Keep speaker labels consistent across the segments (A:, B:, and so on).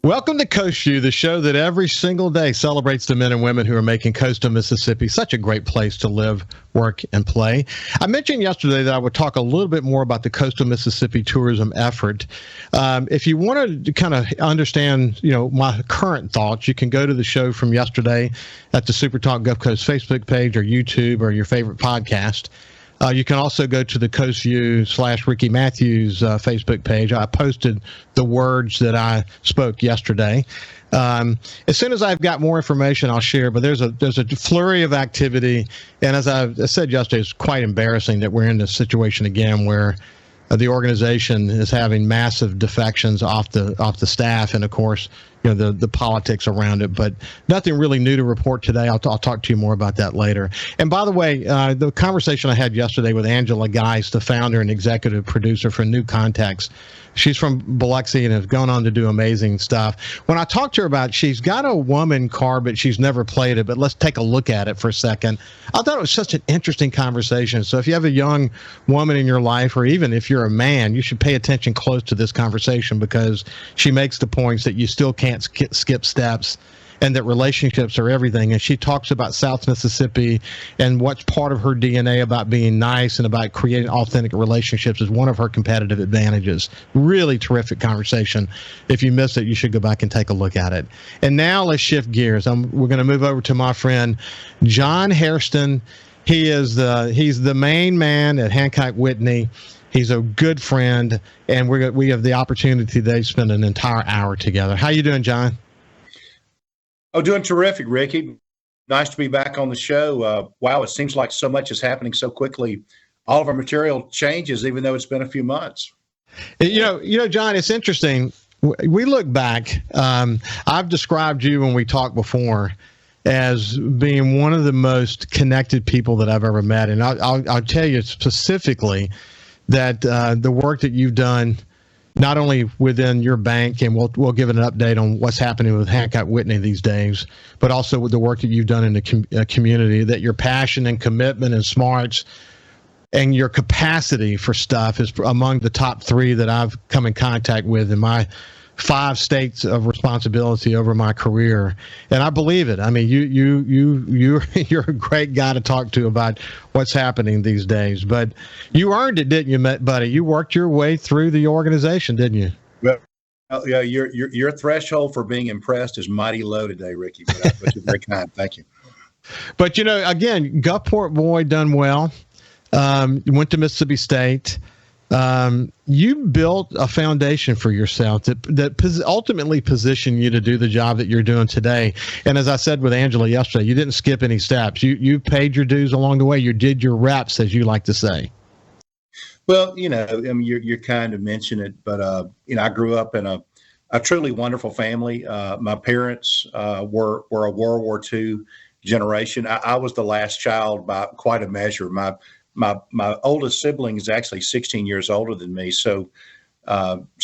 A: Welcome to Coast Vue, the show that every single day celebrates the men and women who are making coastal Mississippi such a great place to live, work, and play. I mentioned yesterday that I would talk a little bit more about the coastal Mississippi tourism effort. If you want to kind of understand, my current thoughts, you can go to the show from yesterday at the SuperTalk Gulf Coast Facebook page or YouTube or your favorite podcast. You can also go to the Coast Vue / Ricky Matthews Facebook page. I posted the words that I spoke yesterday. As soon as I've got more information, I'll share. But there's a flurry of activity, and as I said yesterday, it's quite embarrassing that we're in this situation again where the organization is having massive defections off the staff, and of course, the politics around it. But nothing really new to report today. I'll talk to you more about that later. And by the way, the conversation I had yesterday with Angela Geis, the founder and executive producer for New Context, she's from Biloxi and has gone on to do amazing stuff. When I talked to her about, she's got a woman card, but she's never played it. But let's take a look at it for a second. I thought it was such an interesting conversation. So if you have a young woman in your life, or even if you're a man, you should pay attention close to this conversation, because she makes the points that you still can't skip steps, and that relationships are everything. And she talks about South Mississippi and what's part of her DNA about being nice and about creating authentic relationships is one of her competitive advantages. Really terrific conversation. If you missed it, you should go back and take a look at it. And now let's shift gears. We're going to move over to my friend John Hairston. He's the main man at Hancock Whitney. He's a good friend, and we have the opportunity today to spend an entire hour together. How you doing, John?
B: Oh, doing terrific, Ricky. Nice to be back on the show. Wow, it seems like so much is happening so quickly. All of our material changes, even though it's been a few months.
A: John, it's interesting. We look back. I've described you when we talked before as being one of the most connected people that I've ever met, and I'll tell you specifically that the work that you've done, not only within your bank, and we'll give it an update on what's happening with Hancock Whitney these days, but also with the work that you've done in the community, that your passion and commitment and smarts and your capacity for stuff is among the top 3 that I've come in contact with in my 5 states of responsibility over my career. And I believe it. I mean, you're a great guy to talk to about what's happening these days. But you earned it, didn't you, buddy? You worked your way through the organization, didn't you?
B: Well, yeah, your threshold for being impressed is mighty low today, Ricky. But you're very kind. Thank you.
A: But again, Gulfport boy, done well. You went to Mississippi State. You built a foundation for yourself that ultimately positioned you to do the job that you're doing today. And as I said with Angela yesterday, you didn't skip any steps. You paid your dues along the way. You did your reps, as you like to say.
B: Well, you're kind of mentioning it, but I grew up in a truly wonderful family. My parents were a World War II generation. I was the last child by quite a measure. My oldest sibling is actually 16 years older than me. So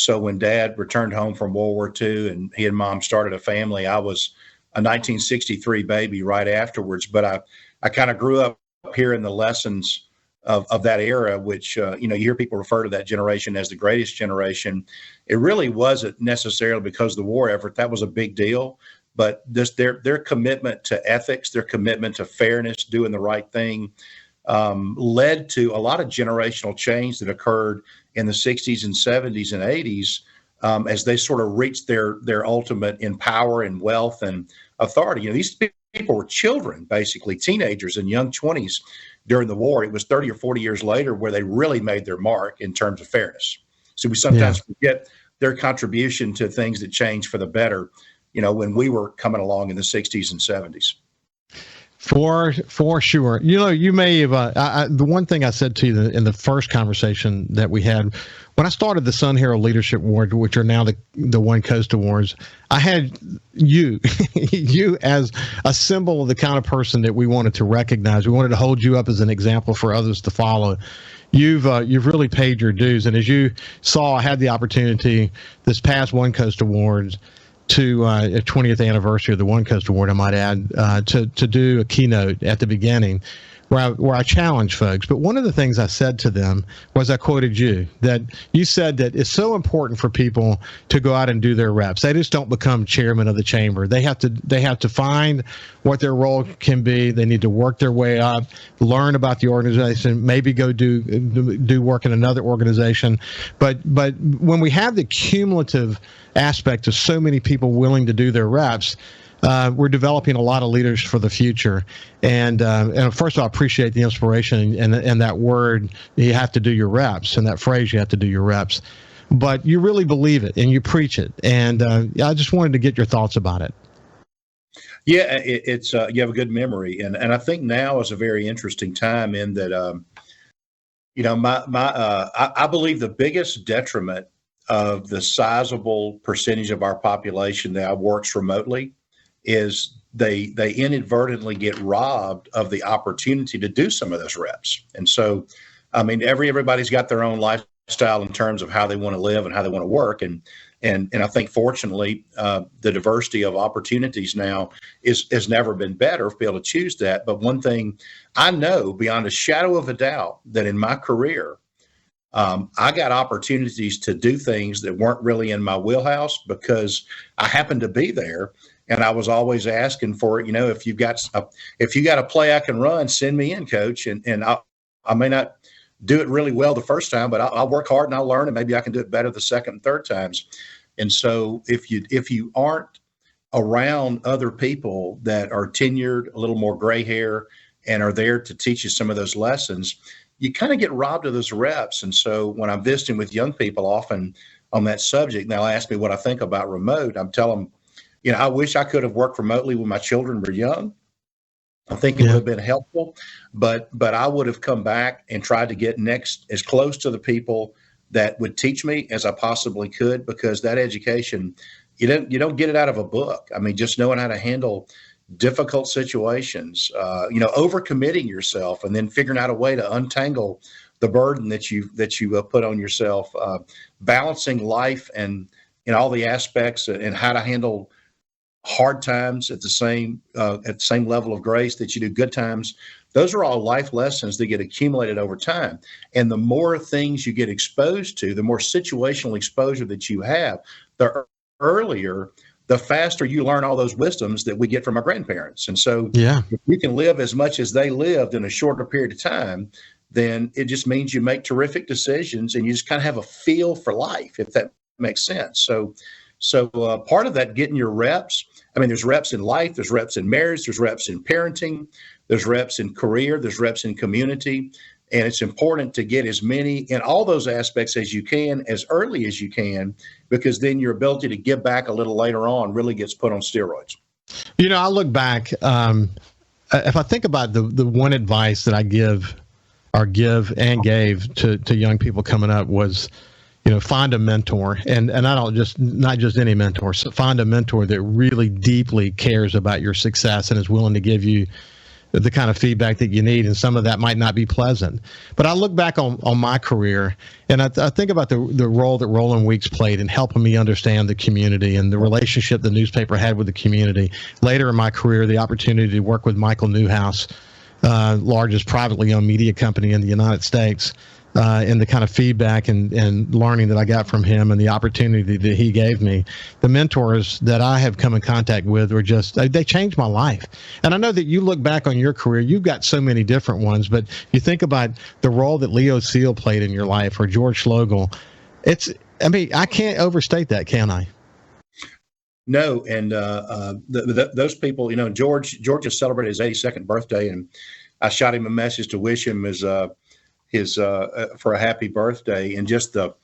B: when Dad returned home from World War II and he and Mom started a family, I was a 1963 baby right afterwards. But I kind of grew up hearing the lessons of that era, which, you hear people refer to that generation as the greatest generation. It really wasn't necessarily because of the war effort. That was a big deal. But their commitment to ethics, their commitment to fairness, doing the right thing, led to a lot of generational change that occurred in the 60s and 70s and 80s as they sort of reached their ultimate in power and wealth and authority. These people were children, basically teenagers and young 20s during the war. It was 30 or 40 years later where they really made their mark in terms of fairness. So we sometimes forget their contribution to things that changed for the better, when we were coming along in the 60s and 70s.
A: For sure. You may have, the one thing I said to you in the first conversation that we had, when I started the Sun Herald Leadership Award, which are now the One Coast Awards, I had you as a symbol of the kind of person that we wanted to recognize. We wanted to hold you up as an example for others to follow. You've really paid your dues. And as you saw, I had the opportunity this past One Coast Awards to a 20th anniversary of the One Coast Award, I might add, to do a keynote at the beginning where I challenge folks. But one of the things I said to them was, I quoted you, that you said that it's so important for people to go out and do their reps. They just don't become chairman of the chamber. They have to find what their role can be. They need to work their way up, learn about the organization, maybe go do work in another organization. But when we have the cumulative aspect of so many people willing to do their reps, we're developing a lot of leaders for the future. And first of all, I appreciate the inspiration and that word, you have to do your reps, and that phrase, you have to do your reps. But you really believe it and you preach it. And I just wanted to get your thoughts about it.
B: Yeah, it's you have a good memory, and I think now is a very interesting time in that I believe the biggest detriment of the sizable percentage of our population that works remotely is they inadvertently get robbed of the opportunity to do some of those reps. And so, I mean, everybody's got their own lifestyle in terms of how they want to live and how they want to work. And I think, fortunately, the diversity of opportunities now has never been better to be able to choose that. But one thing I know beyond a shadow of a doubt, that in my career, I got opportunities to do things that weren't really in my wheelhouse because I happened to be there. And I was always asking for it. If you got a play I can run, send me in, coach. And I may not do it really well the first time, but I'll work hard and I'll learn, and maybe I can do it better the second and third times. And so if you aren't around other people that are tenured, a little more gray hair, and are there to teach you some of those lessons, you kind of get robbed of those reps. And so when I'm visiting with young people, often on that subject, they'll ask me what I think about remote. I'm telling them, I wish I could have worked remotely when my children were young. I think it would have been helpful, but I would have come back and tried to get as close to the people that would teach me as I possibly could, because that education, you don't get it out of a book. I mean, just knowing how to handle difficult situations, overcommitting yourself, and then figuring out a way to untangle the burden that you put on yourself, balancing life and in all the aspects, and how to handle hard times at the same level of grace that you do good times. Those are all life lessons that get accumulated over time. And the more things you get exposed to, the more situational exposure that you have, the earlier, the faster you learn all those wisdoms that we get from our grandparents. And so if you can live as much as they lived in a shorter period of time, then it just means you make terrific decisions, and you just kind of have a feel for life, if that makes sense. So part of that, getting your reps, I mean, there's reps in life, there's reps in marriage, there's reps in parenting, there's reps in career, there's reps in community. And it's important to get as many in all those aspects as you can, as early as you can, because then your ability to give back a little later on really gets put on steroids.
A: I look back, if I think about the one advice that I gave and gave to young people coming up was, find a mentor, and I not just any mentor. So find a mentor that really deeply cares about your success and is willing to give you the kind of feedback that you need. And some of that might not be pleasant. But I look back on my career, and I think about the role that Roland Weeks played in helping me understand the community and the relationship the newspaper had with the community. Later in my career, the opportunity to work with Michael Newhouse, largest privately owned media company in the United States. And the kind of feedback and learning that I got from him, and the opportunity that he gave me. The mentors that I have come in contact with were they changed my life. And I know that you look back on your career, you've got so many different ones, but you think about the role that Leo Seal played in your life, or George Schlogel. I can't overstate that, can I?
B: No, and those people, George just celebrated his 82nd birthday, and I shot him a message to wish him for a happy birthday. And just the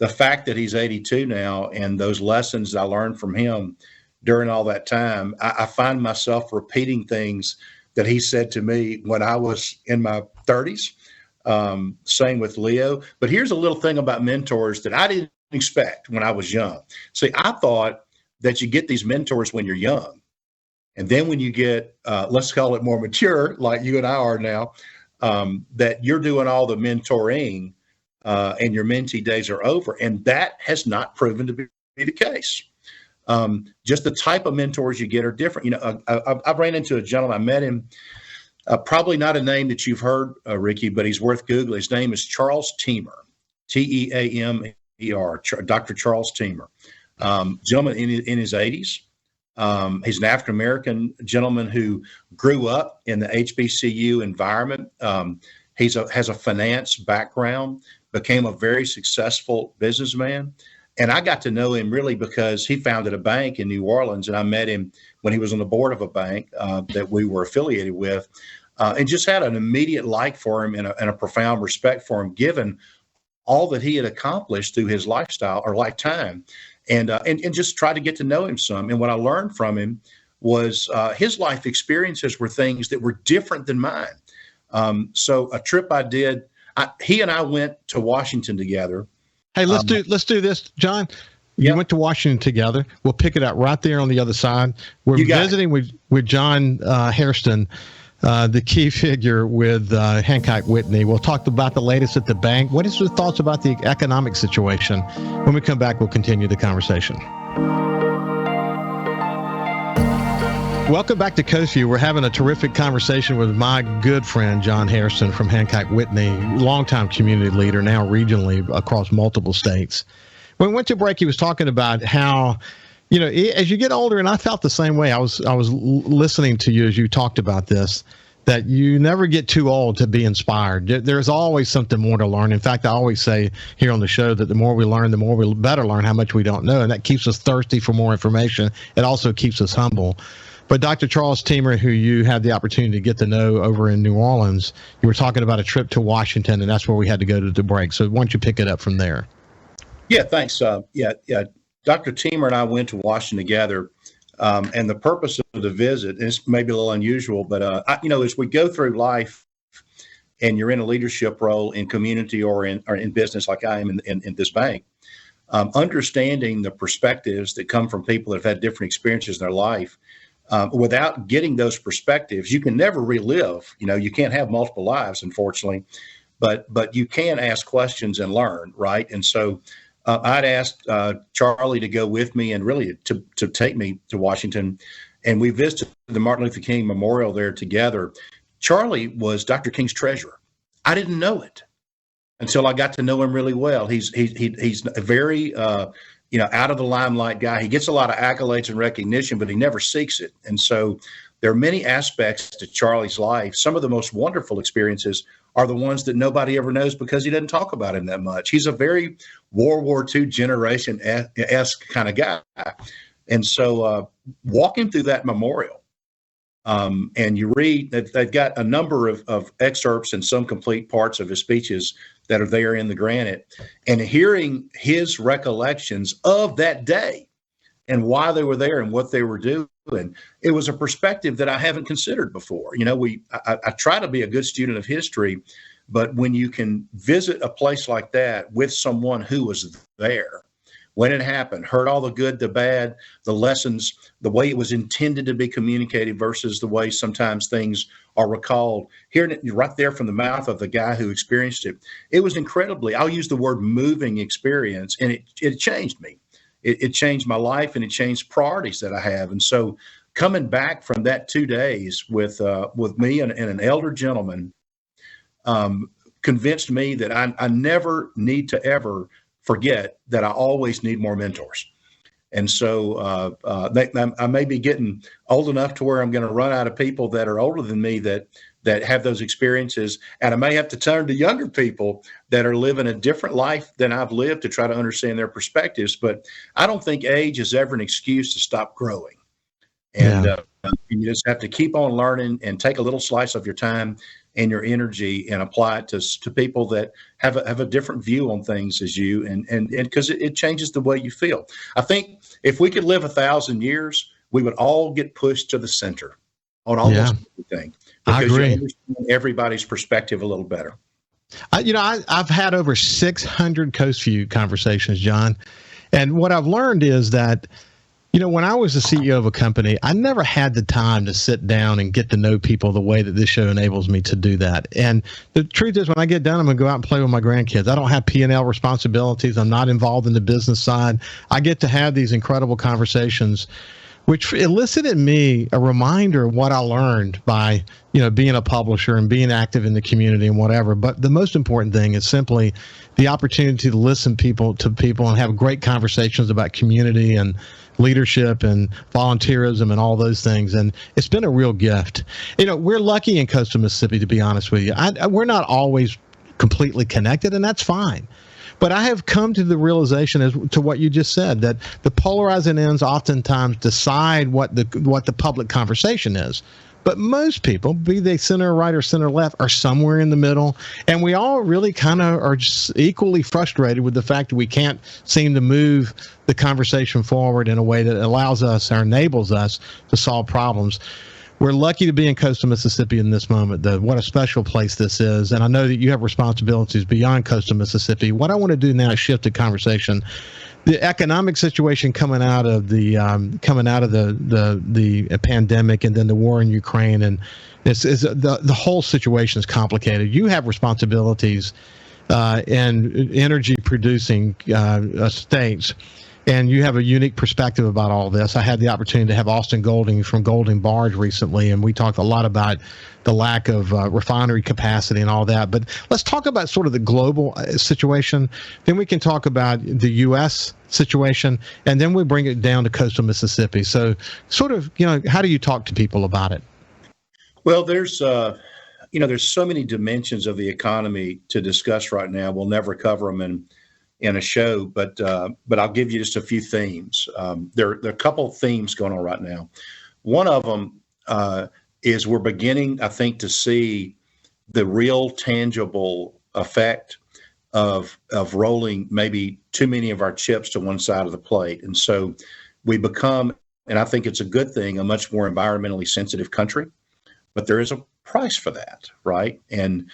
B: fact that he's 82 now, and those lessons I learned from him during all that time, I find myself repeating things that he said to me when I was in my 30s. Same with Leo. But here's a little thing about mentors that I didn't expect when I was young. See, I thought that you get these mentors when you're young, and then when you get, let's call it more mature, like you and I are now, that you're doing all the mentoring, and your mentee days are over. And that has not proven to be the case. Just the type of mentors you get are different. I ran into a gentleman, I met him Probably not a name that you've heard, Ricky, but he's worth Googling. His name is Charles Teamer, Teamer, Dr. Charles Teamer. Gentleman in his 80s. He's an African-American gentleman who grew up in the HBCU environment. Has a finance background, became a very successful businessman. And I got to know him really because he founded a bank in New Orleans, and I met him when he was on the board of a bank that we were affiliated with, and just had an immediate like for him and a profound respect for him, given all that he had accomplished through his lifestyle or lifetime, and just tried to get to know him some. And what I learned from him was his life experiences were things that were different than mine. So a trip I did, he and I went to Washington together.
A: Hey, let's do this, John. You went to Washington together. We'll pick it up right there on the other side. We're visiting with John Hairston, the key figure with Hancock Whitney. We'll talk about the latest at the bank. What is your thoughts about the economic situation? When we come back, we'll continue the conversation. Welcome back to Coast Vue. We're having a terrific conversation with my good friend, John Hairston from Hancock Whitney, longtime community leader, now regionally across multiple states. When we went to break, he was talking about how, as you get older, and I felt the same way. I was listening to you as you talked about this, that you never get too old to be inspired. There's always something more to learn. In fact, I always say here on the show that the more we learn, the more we better learn how much we don't know. And that keeps us thirsty for more information. It also keeps us humble. But Dr. Charles Teamer, who you had the opportunity to get to know over in New Orleans, you were talking about a trip to Washington, and that's where we had to go to the break. So why don't you pick it up from there?
B: Yeah, thanks. Dr. Teamer and I went to Washington together, and the purpose of the visit, and it's maybe a little unusual, but as we go through life, and you're in a leadership role in community or in business, like I am in this bank, understanding the perspectives that come from people that have had different experiences in their life. Without getting those perspectives, you can never relive. You can't have multiple lives, unfortunately, but you can ask questions and learn, right? And so I'd asked Charlie to go with me and really to take me to Washington, and we visited the Martin Luther King Memorial there together. Charlie was Dr. King's treasurer. I didn't know it until I got to know him really well. He's a very out of the limelight guy. He gets a lot of accolades and recognition, but he never seeks it. And so there are many aspects to Charlie's life. Some of the most wonderful experiences are the ones that nobody ever knows because he doesn't talk about him that much. He's a very World War II generation-esque kind of guy. And so walking through that memorial, and you read that they've got a number of excerpts and some complete parts of his speeches that are there in the granite, and hearing his recollections of that day and why they were there and what they were doing, it was a perspective that I haven't considered before. I try to be a good student of history, but when you can visit a place like that with someone who was there when it happened, heard all the good, the bad, the lessons, the way it was intended to be communicated versus the way sometimes things are recalled, hearing it right there from the mouth of the guy who experienced it, it was incredibly, I'll use the word moving experience, and it changed me. It changed my life, and it changed priorities that I have. And so coming back from that 2 days with me and an elder gentleman convinced me that I never need to ever forget that I always need more mentors. And so I may be getting old enough to where I'm going to run out of people that are older than me that have those experiences. And I may have to turn to younger people that are living a different life than I've lived to try to understand their perspectives. But I don't think age is ever an excuse to stop growing. And you just have to keep on learning and take a little slice of your time and your energy and apply it to people that have a different view on things as you, and because it changes the way you feel. I think if we could live 1,000 years, we would all get pushed to the center on almost everything, because you understand everybody's perspective a little better.
A: I've had over 600 Coast Vue conversations, John, and what I've learned is that when I was the CEO of a company, I never had the time to sit down and get to know people the way that this show enables me to do that. And the truth is, when I get done, I'm going to go out and play with my grandkids. I don't have P&L responsibilities. I'm not involved in the business side. I get to have these incredible conversations which elicited in me a reminder of what I learned by, being a publisher and being active in the community and whatever. But the most important thing is simply the opportunity to listen to people and have great conversations about community and leadership and volunteerism and all those things. And it's been a real gift. We're lucky in coastal Mississippi, to be honest with you. We're not always completely connected, and that's fine. But I have come to the realization, as to what you just said, that the polarizing ends oftentimes decide what the public conversation is. But most people, be they center right or center left, are somewhere in the middle. And we all really kind of are just equally frustrated with the fact that we can't seem to move the conversation forward in a way that allows us or enables us to solve problems. We're lucky to be in coastal Mississippi in this moment, though. What a special place this is. And I know that you have responsibilities beyond coastal Mississippi. What I want to do now is shift the conversation. The economic situation coming out of the pandemic, and then the war in Ukraine, and the whole situation is complicated. You have responsibilities in energy producing states. And you have a unique perspective about all this. I had the opportunity to have Austin Golding from Golding Barge recently, and we talked a lot about the lack of refinery capacity and all that. But let's talk about sort of the global situation. Then we can talk about the U.S. situation, and then we bring it down to coastal Mississippi. So sort of, how do you talk to people about it?
B: Well, there's so many dimensions of the economy to discuss right now. We'll never cover them in a show, but I'll give you just a few themes. There are a couple of themes going on right now. One of them is we're beginning, I think, to see the real tangible effect of rolling maybe too many of our chips to one side of the plate. And so we become, and I think it's a good thing, a much more environmentally sensitive country, but there is a price for that, right? And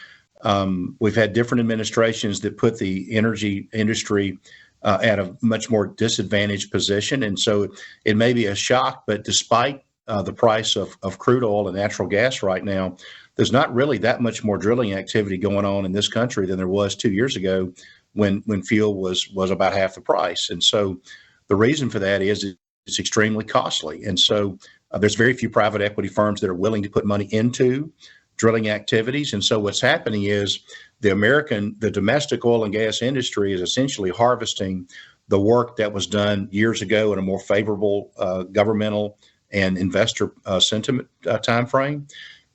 B: we've had different administrations that put the energy industry at a much more disadvantaged position. And so it may be a shock, but despite the price of crude oil and natural gas right now, there's not really that much more drilling activity going on in this country than there was 2 years ago when fuel was about half the price. And so the reason for that is it's extremely costly. And so there's very few private equity firms that are willing to put money into drilling activities. And so what's happening is the domestic oil and gas industry is essentially harvesting the work that was done years ago in a more favorable governmental and investor sentiment time frame.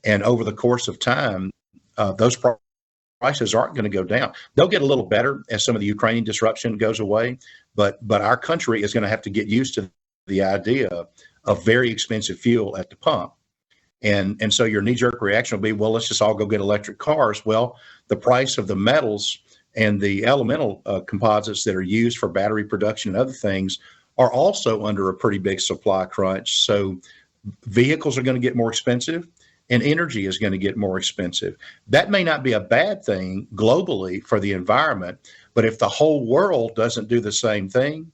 B: And over the course of time, those prices aren't going to go down. They'll get a little better as some of the Ukrainian disruption goes away, but our country is going to have to get used to the idea of very expensive fuel at the pump. And so your knee-jerk reaction will be, well, let's just all go get electric cars. Well, the price of the metals and the elemental composites that are used for battery production and other things are also under a pretty big supply crunch. So vehicles are going to get more expensive and energy is going to get more expensive. That may not be a bad thing globally for the environment, but if the whole world doesn't do the same thing,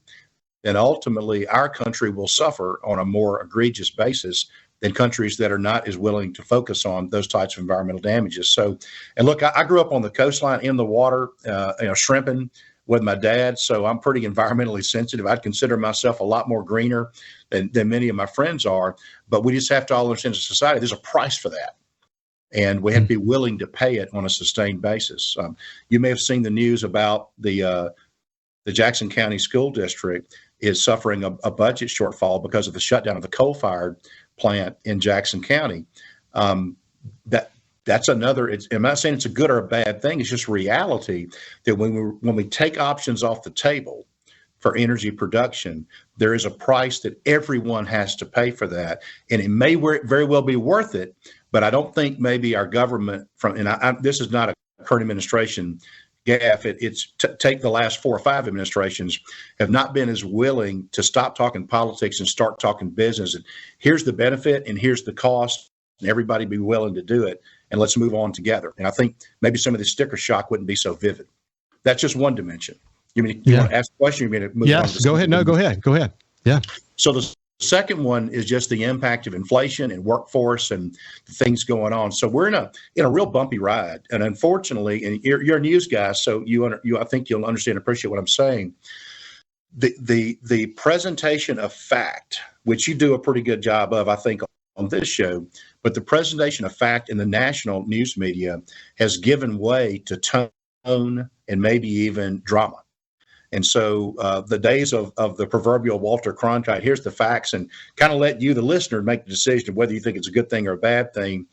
B: then ultimately our country will suffer on a more egregious basis than countries that are not as willing to focus on those types of environmental damages. So, and look, I grew up on the coastline in the water, shrimping with my dad. So I'm pretty environmentally sensitive. I'd consider myself a lot more greener than many of my friends are. But we just have to all understand as a society, there's a price for that. And we have to be willing to pay it on a sustained basis. You may have seen the news about the Jackson County School District is suffering a budget shortfall because of the shutdown of the coal-fired plant in Jackson County. That's another. I'm not saying it's a good or a bad thing. It's just reality that when we take options off the table for energy production, there is a price that everyone has to pay for that, and it may very well be worth it. But I don't think maybe our government this is not a current administration gaffe. Take the last 4 or 5 administrations have not been as willing to stop talking politics and start talking business. And here's the benefit and here's the cost, and everybody be willing to do it. And let's move on together. And I think maybe some of the sticker shock wouldn't be so vivid. That's just one dimension. You want to ask a question? You mean to move on?
A: Yes, go ahead. No, go ahead. Yeah. So
B: the second one is just the impact of inflation and workforce and the things going on. So we're in a real bumpy ride. And unfortunately, and you're a news guy, so I think you'll understand and appreciate what I'm saying. the presentation of fact, which you do a pretty good job of, I think, on this show, but the presentation of fact in the national news media has given way to tone and maybe even drama. And so the days of the proverbial Walter Cronkite, here's the facts, and kind of let you, the listener, make the decision of whether you think it's a good thing or a bad thing,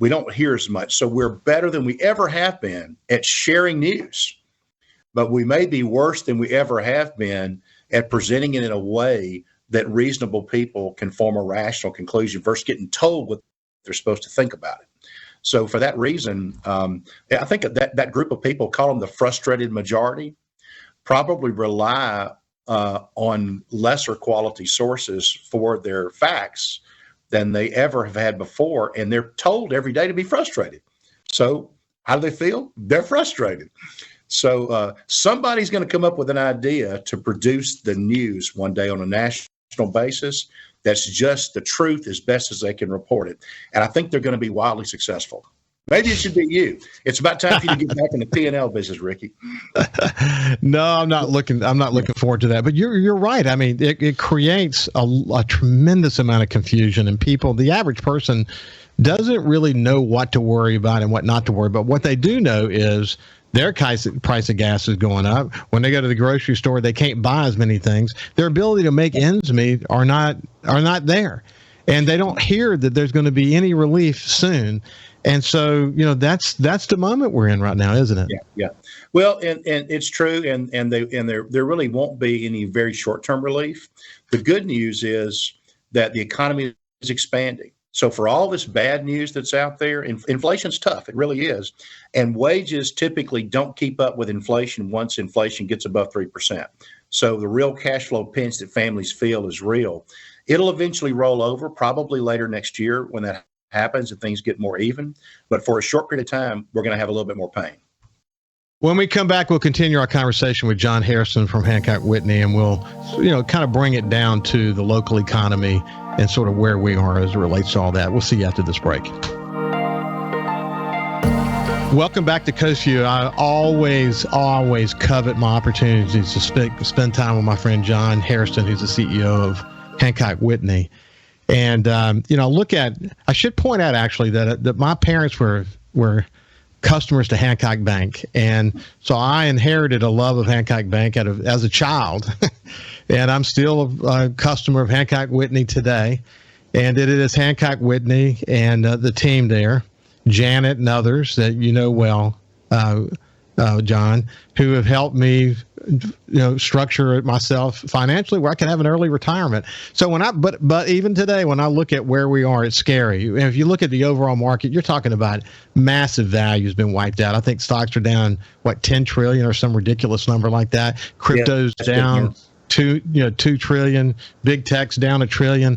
B: we don't hear as much. So we're better than we ever have been at sharing news, but we may be worse than we ever have been at presenting it in a way that reasonable people can form a rational conclusion versus getting told what they're supposed to think about it. So for that reason, I think that group of people, call them the frustrated majority, probably rely on lesser quality sources for their facts than they ever have had before. And they're told every day to be frustrated. So how do they feel? They're frustrated. So somebody's going to come up with an idea to produce the news one day on a national basis that's just the truth as best as they can report it. And I think they're going to be wildly successful. Maybe it should be you. It's about time for you to get back in the P&L business, Ricky.
A: No, I'm not looking forward to that. But you're right. I mean, it creates a tremendous amount of confusion, and the average person doesn't really know what to worry about and what not to worry about. What they do know is their price of gas is going up. When they go to the grocery store, they can't buy as many things. Their ability to make ends meet are not there, and they don't hear that there's going to be any relief soon. And so, that's the moment we're in right now, isn't it?
B: Yeah. Well, and it's true, and there really won't be any very short-term relief. The good news is that the economy is expanding. So for all this bad news that's out there, inflation's tough. It really is. And wages typically don't keep up with inflation once inflation gets above 3%. So the real cash flow pinch that families feel is real. It'll eventually roll over, probably later next year when that happens and things get more even. But for a short period of time, we're going to have a little bit more pain.
A: When we come back, we'll continue our conversation with John Hairston from Hancock Whitney, and we'll, kind of bring it down to the local economy and sort of where we are as it relates to all that. We'll see you after this break. Welcome back to Coast Vue. I always covet my opportunities to spend time with my friend John Hairston, who's the CEO of Hancock Whitney. And, I should point out actually that my parents were customers to Hancock Bank. And so I inherited a love of Hancock Bank as a child. And I'm still a customer of Hancock Whitney today. And it is Hancock Whitney and the team there, Janet and others that you know well, John, who have helped me, structure it myself financially where I can have an early retirement. So but even today, when I look at where we are, it's scary. And if you look at the overall market, you're talking about massive value has been wiped out. I think stocks are down, 10 trillion or some ridiculous number like that. Crypto's down 2 trillion, big tech's down $1 trillion.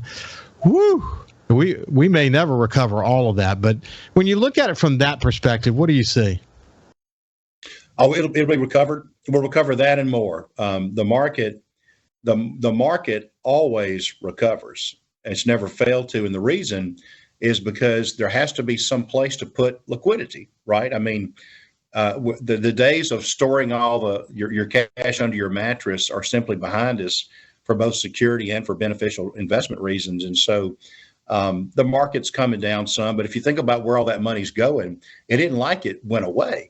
A: Woo! We may never recover all of that. But when you look at it from that perspective, what do you see?
B: Oh, it'll be recovered. We'll recover that and more. The market always recovers. It's never failed to, and the reason is because there has to be some place to put liquidity, right? I mean, the days of storing all your cash under your mattress are simply behind us for both security and for beneficial investment reasons. And so the market's coming down some, but if you think about where all that money's going, it didn't like it went away.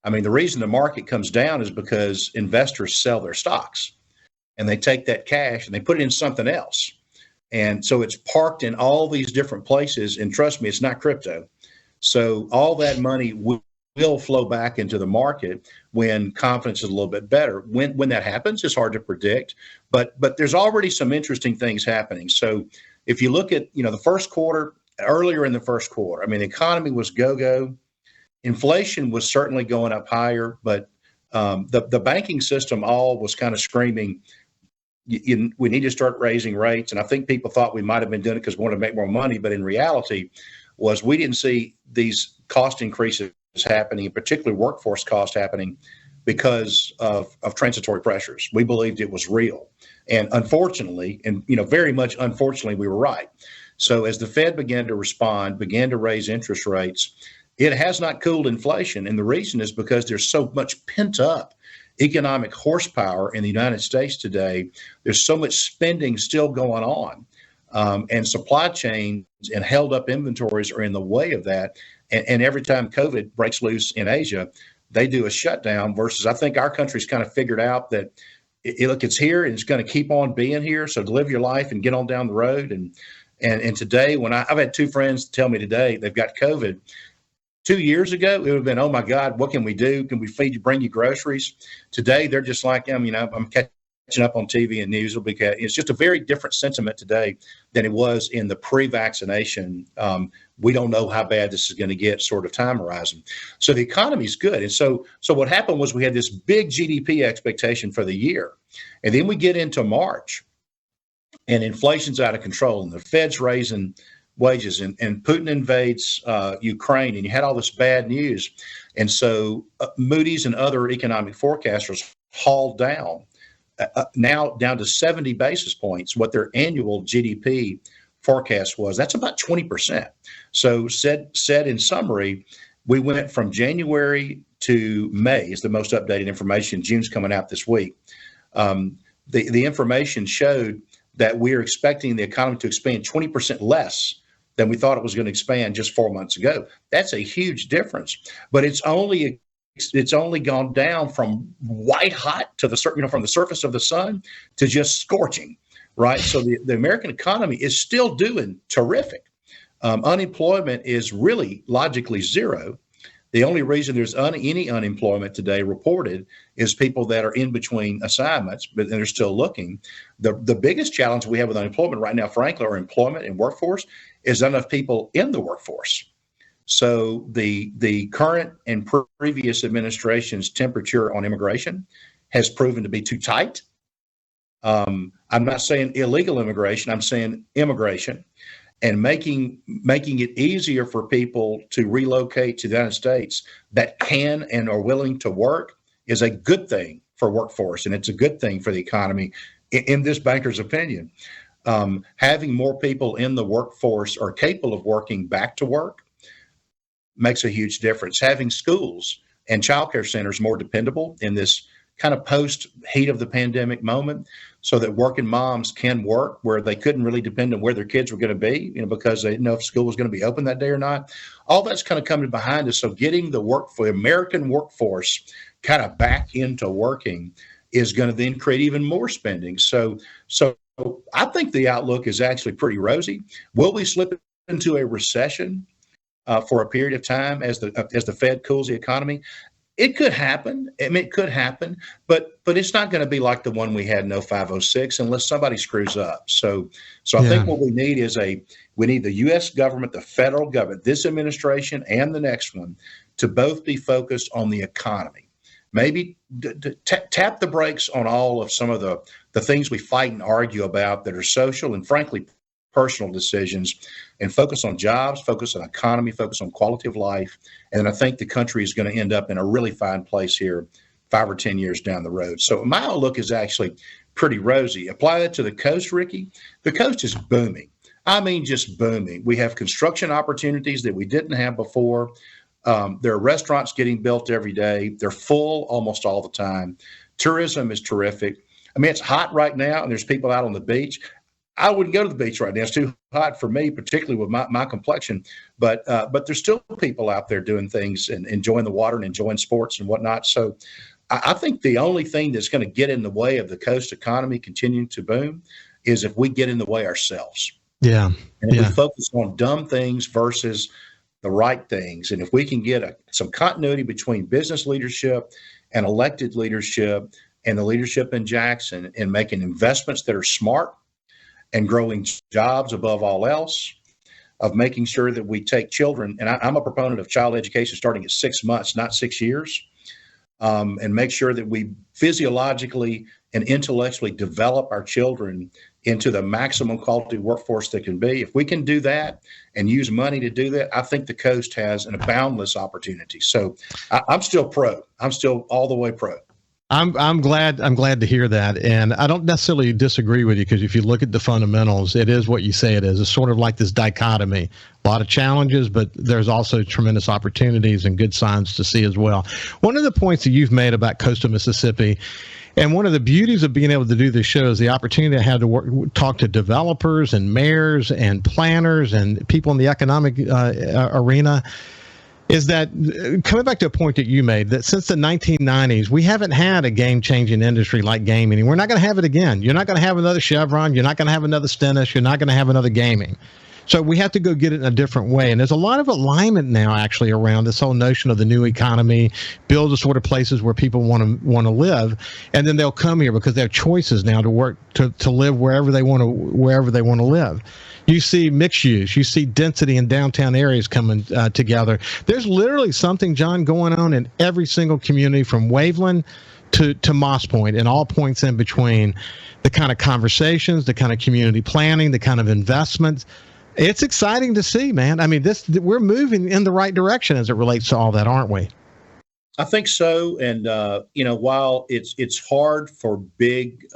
B: I mean, the reason the market comes down is because investors sell their stocks and they take that cash and they put it in something else. And so it's parked in all these different places. And trust me, it's not crypto. So all that money will flow back into the market when confidence is a little bit better. When that happens, it's hard to predict, but there's already some interesting things happening. So if you look at, the first quarter, earlier in the first quarter, I mean, the economy was go-go. Inflation was certainly going up higher, but the banking system all was kind of screaming, we need to start raising rates. And I think people thought we might have been doing it because we wanted to make more money. But in reality was we didn't see these cost increases happening, particularly workforce cost happening because of transitory pressures. We believed it was real. And unfortunately, and very much unfortunately, we were right. So as the Fed began to respond, began to raise interest rates, it has not cooled inflation. And the reason is because there's so much pent up economic horsepower in the United States today. There's so much spending still going on, and supply chains and held up inventories are in the way of that. And every time COVID breaks loose in Asia, they do a shutdown versus I think our country's kind of figured out that look, it's here and it's going to keep on being here. So live your life and get on down the road. And today, when I've had two friends tell me today they've got COVID. 2 years ago, it would have been, oh my God, what can we do? Can we feed you, bring you groceries? Today, they're just like, I'm catching up on TV and news. Because it's just a very different sentiment today than it was in the pre-vaccination. We don't know how bad this is going to get sort of time horizon. So the economy is good. And so what happened was we had this big GDP expectation for the year. And then we get into March and inflation's out of control and the Fed's raising wages and Putin invades Ukraine and you had all this bad news. And so Moody's and other economic forecasters hauled down now down to 70 basis points what their annual GDP forecast was. That's about 20%. So said in summary, we went from January to May is the most updated information. June's coming out this week. The information showed that we are expecting the economy to expand 20% less than we thought it was going to expand just 4 months ago. That's a huge difference, but it's only gone down from white hot to from the surface of the sun to just scorching, right? So the American economy is still doing terrific. Unemployment is really logically zero. The only reason there's any unemployment today reported is people that are in between assignments, but they're still looking. The biggest challenge we have with unemployment right now, frankly, or employment and workforce, is not enough people in the workforce. So the current and previous administration's temperature on immigration has proven to be too tight. I'm not saying illegal immigration, I'm saying immigration. And making it easier for people to relocate to the United States that can and are willing to work is a good thing for workforce, and it's a good thing for the economy, in this banker's opinion. Having more people in the workforce or capable of working back to work makes a huge difference. Having schools and childcare centers more dependable in this kind of post heat of the pandemic moment, so that working moms can work where they couldn't really depend on where their kids were going to be, because they didn't know if school was going to be open that day or not. All that's kind of coming behind us. So getting the American workforce kind of back into working is going to then create even more spending. So I think the outlook is actually pretty rosy. Will we slip into a recession for a period of time as the Fed cools the economy? It could happen. I mean, it could happen, but it's not going to be like the one we had in 05-06 unless somebody screws up. So I think what we need is we need the U.S. government, the federal government, this administration and the next one, to both be focused on the economy. Maybe tap the brakes on all of some of the things we fight and argue about that are social and frankly personal decisions, and focus on jobs, focus on economy, focus on quality of life. And I think the country is going to end up in a really fine place here 5 or 10 years down the road. So my outlook is actually pretty rosy. Apply that to the coast, Ricky. The coast is booming. I mean, just booming. We have construction opportunities that we didn't have before. There are restaurants getting built every day. They're full almost all the time. Tourism is terrific. I mean, it's hot right now, and there's people out on the beach. I wouldn't go to the beach right now. It's too hot for me, particularly with my complexion. But there's still people out there doing things and enjoying the water and enjoying sports and whatnot. So I think the only thing that's going to get in the way of the coast economy continuing to boom is if we get in the way ourselves.
A: Yeah.
B: And if we focus on dumb things versus the right things. And if we can get some continuity between business leadership and elected leadership and the leadership in Jackson and making investments that are smart, and growing jobs above all else, of making sure that we take children, and I'm a proponent of child education starting at 6 months, not 6 years, and make sure that we physiologically and intellectually develop our children into the maximum quality workforce that can be. If we can do that and use money to do that, I think the coast has a boundless opportunity. So I'm still pro. I'm still all the way pro.
A: I'm glad to hear that, and I don't necessarily disagree with you, because if you look at the fundamentals, it is what you say it is. It's sort of like this dichotomy: a lot of challenges, but there's also tremendous opportunities and good signs to see as well. One of the points that you've made about coastal Mississippi, and one of the beauties of being able to do this show, is the opportunity I had to talk to developers and mayors and planners and people in the economic arena. Is that, coming back to a point that you made, that since the 1990s, we haven't had a game-changing industry like gaming. We're not going to have it again. You're not going to have another Chevron. You're not going to have another Stennis. You're not going to have another gaming. So we have to go get it in a different way. And there's a lot of alignment now, actually, around this whole notion of the new economy, build the sort of places where people want to live, and then they'll come here because they have choices now to work to live wherever they want to live. You see mixed use, you see density in downtown areas coming together. There's literally something, John, going on in every single community, from Waveland to Moss Point, and all points in between. The kind of conversations, the kind of community planning, the kind of investments. It's exciting to see, man. I mean, we're moving in the right direction as it relates to all that, aren't we?
B: I think so. And, while it's hard for big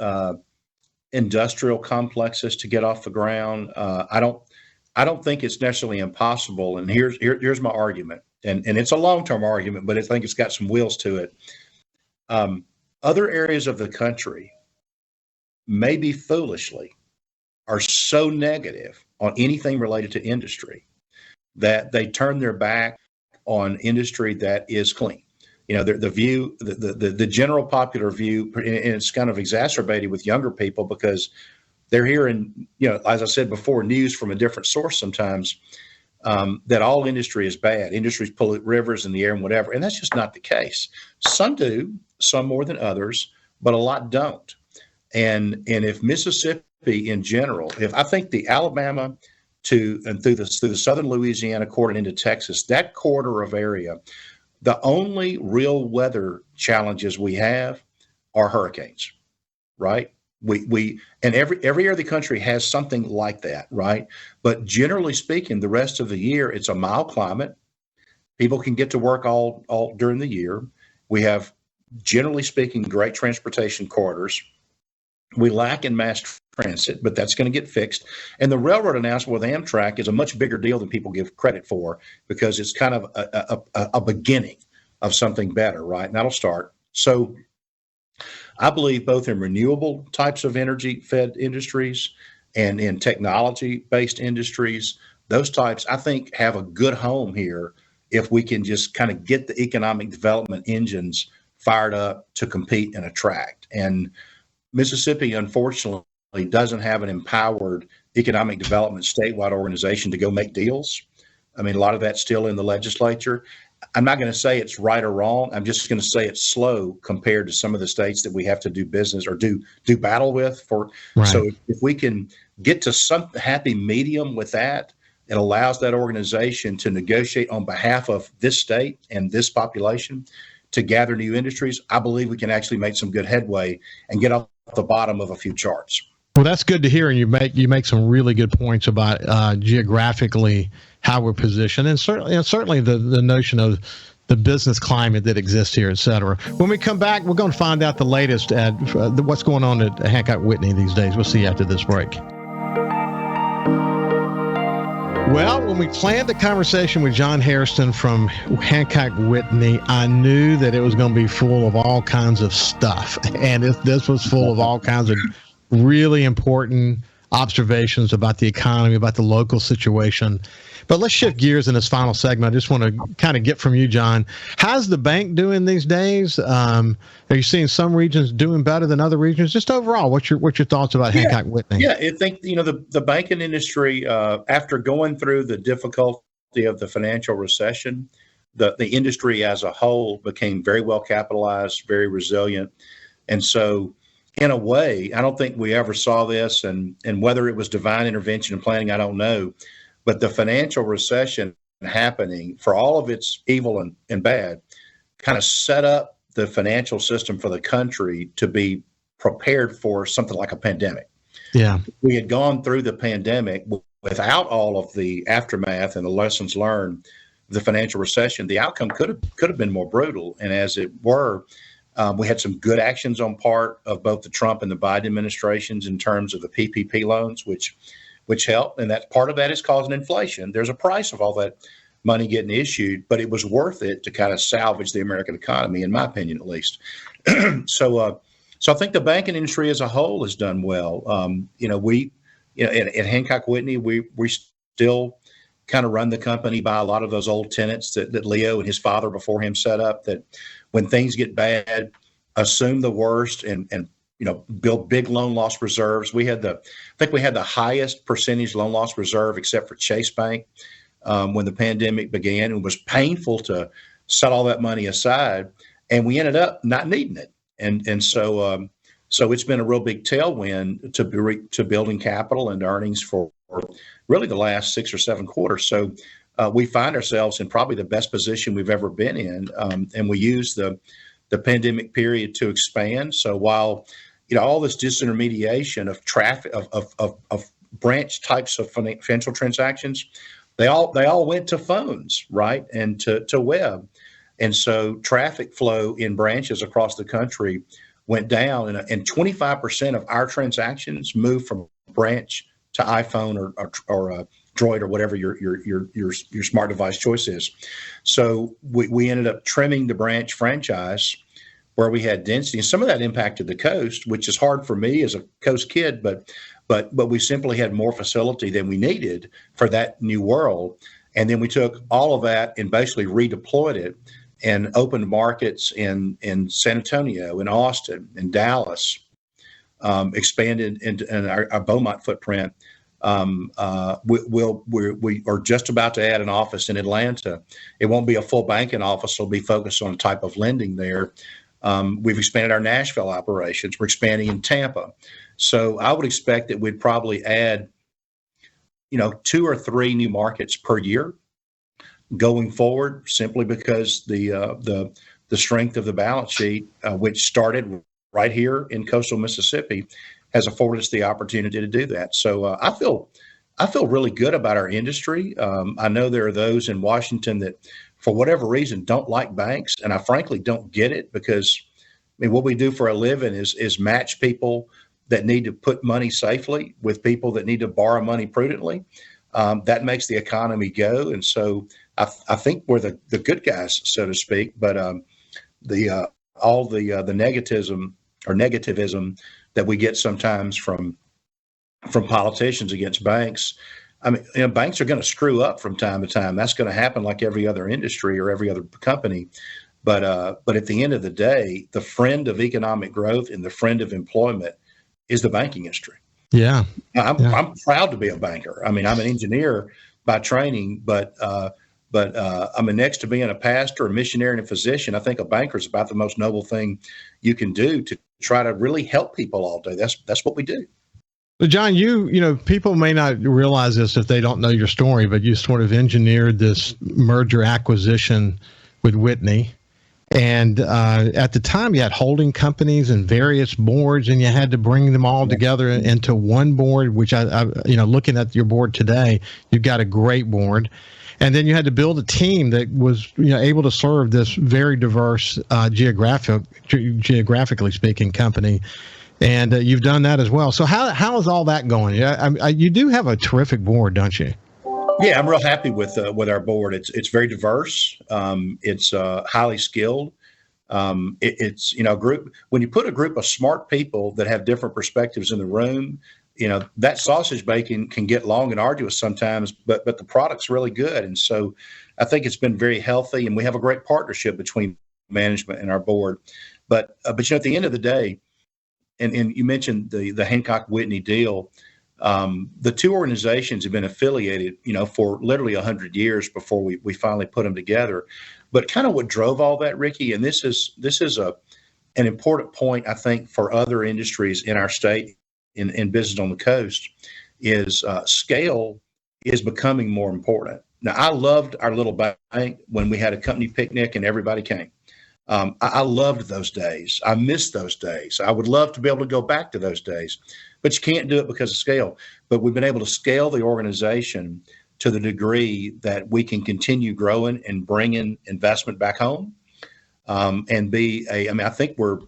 B: industrial complexes to get off the ground, I don't think it's necessarily impossible. And here's my argument. And it's a long-term argument, but I think it's got some wheels to it. Other areas of the country, maybe foolishly, are so negative on anything related to industry that they turn their back on industry that is clean. The view, the general popular view, and it's kind of exacerbated with younger people because they're hearing, as I said before, news from a different source sometimes, that all industry is bad. Industries pollute rivers and the air and whatever. And that's just not the case. Some do, some more than others, but a lot don't. And if Mississippi in general, if I think the Alabama through the southern Louisiana corridor into Texas, that corridor of area, the only real weather challenges we have are hurricanes, right? We and every area of the country has something like that, right? But generally speaking, the rest of the year, it's a mild climate. People can get to work all during the year. We have, generally speaking, great transportation corridors. We lack in mass transit, but that's going to get fixed. And the railroad announcement with Amtrak is a much bigger deal than people give credit for, because it's kind of a beginning of something better, right? And that'll start. So I believe both in renewable types of energy-fed industries and in technology-based industries, those types, I think, have a good home here if we can just kind of get the economic development engines fired up to compete and attract. And Mississippi, unfortunately, doesn't have an empowered economic development statewide organization to go make deals. I mean, a lot of that's still in the legislature. I'm not going to say it's right or wrong. I'm just going to say it's slow compared to some of the states that we have to do business or do battle with.
A: Right.
B: So if we can get to some happy medium with that, it allows that organization to negotiate on behalf of this state and this population to gather new industries. I believe we can actually make some good headway and get off the bottom of a few charts.
A: Well, that's good to hear, and you make some really good points about geographically how we're positioned, and certainly the notion of the business climate that exists here, et cetera. When we come back, we're going to find out the latest at what's going on at Hancock Whitney these days. We'll see you after this break. Well, when we planned the conversation with John Hairston from Hancock Whitney, I knew that it was going to be full of all kinds of stuff. And this was full of all kinds of really important observations about the economy, about the local situation. But let's shift gears in this final segment. I just want to kind of get from you, John. How's the bank doing these days? Are you seeing some regions doing better than other regions? Just overall, what's your thoughts about Hancock Whitney?
B: Yeah, I think the banking industry, after going through the difficulty of the financial recession, the industry as a whole became very well capitalized, very resilient, and so, in a way, I don't think we ever saw this, and whether it was divine intervention and planning, I don't know. But the financial recession happening, for all of its evil and bad, kind of set up the financial system for the country to be prepared for something like a pandemic.
A: Yeah.
B: We had gone through the pandemic without all of the aftermath and the lessons learned of the financial recession. The outcome could have been more brutal. And as it were, We had some good actions on part of both the Trump and the Biden administrations in terms of the PPP loans, which helped. And that part of that is causing inflation. There's a price of all that money getting issued, but it was worth it to kind of salvage the American economy, in my opinion, at least. So I think the banking industry as a whole has done well. At Hancock Whitney, we still kind of run the company by a lot of those old tenets that Leo and his father before him set up, that when things get bad, assume the worst and build big loan loss reserves. I think we had the highest percentage loan loss reserve except for Chase Bank when the pandemic began. It was painful to set all that money aside, and we ended up not needing it. And so it's been a real big tailwind to building capital and earnings for really the last 6 or 7 quarters. So we find ourselves in probably the best position we've ever been in, and we use the pandemic period to expand. So while all this disintermediation of traffic of branch types of financial transactions, they all went to phones, right, and to web. And so traffic flow in branches across the country went down, and 25% of our transactions moved from branch to iPhone or Droid or whatever your smart device choice is. So we ended up trimming the branch franchise where we had density, and some of that impacted the coast, which is hard for me as a coast kid, but we simply had more facility than we needed for that new world. And then we took all of that and basically redeployed it and opened markets in San Antonio, in Austin, in Dallas, expanded into our Beaumont footprint. We are just about to add an office in Atlanta. It won't be a full banking office. It'll be focused on a type of lending there. We've expanded our Nashville operations. We're expanding in Tampa. So I would expect that we'd probably add, 2 or 3 new markets per year going forward, simply because the strength of the balance sheet, which started right here in coastal Mississippi, has afforded us the opportunity to do that. So I feel really good about our industry. I know there are those in Washington that, for whatever reason, don't like banks, and I frankly don't get it, because what we do for a living is match people that need to put money safely with people that need to borrow money prudently. That makes the economy go, and so I think we're the good guys, so to speak. But all the negativism that we get sometimes from politicians against banks. I mean, banks are going to screw up from time to time. That's going to happen like every other industry or every other company. But at the end of the day, the friend of economic growth and the friend of employment is the banking industry.
A: Yeah.
B: I'm proud to be a banker. I mean, I'm an engineer by training, but I mean, next to being a pastor, a missionary, and a physician, I think a banker is about the most noble thing you can do to try to really help people all day. That's what we do.
A: But John, people may not realize this if they don't know your story, but you sort of engineered this merger acquisition with Whitney. And at the time, you had holding companies and various boards, and you had to bring them all together into one board, which I looking at your board today, you've got a great board. And then you had to build a team that was, able to serve this very diverse, geographically speaking, company. And you've done that as well. So how is all that going? You do have a terrific board, don't you?
B: Yeah, I'm real happy with our board. It's very diverse. It's highly skilled. It's a group. When you put a group of smart people that have different perspectives in the room, that sausage making can get long and arduous sometimes, but the product's really good. And so I think it's been very healthy, and we have a great partnership between management and our board. But at the end of the day, and you mentioned the Hancock Whitney deal. The two organizations have been affiliated, for literally 100 years before we finally put them together. But kind of what drove all that, Ricky, and this is an important point, I think, for other industries in our state, in business on the coast, is scale is becoming more important. Now, I loved our little bank when we had a company picnic and everybody came. I loved those days. I miss those days. I would love to be able to go back to those days, but you can't do it because of scale. But we've been able to scale the organization to the degree that we can continue growing and bringing investment back home. and be I think we're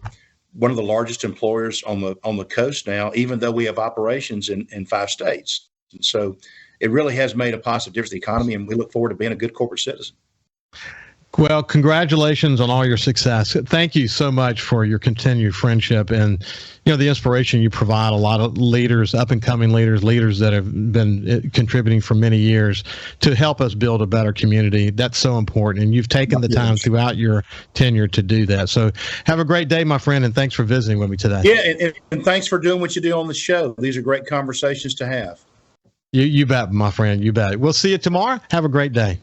B: one of the largest employers on the coast now, even though we have operations in 5 states. And so it really has made a positive difference in the economy, and we look forward to being a good corporate citizen.
A: Well, congratulations on all your success. Thank you so much for your continued friendship and, the inspiration you provide a lot of leaders, up and coming leaders that have been contributing for many years to help us build a better community. That's so important. And you've taken the time throughout your tenure to do that. So have a great day, my friend. And thanks for visiting with me today.
B: Yeah. And thanks for doing what you do on the show. These are great conversations to have.
A: You bet, my friend. You bet. We'll see you tomorrow. Have a great day.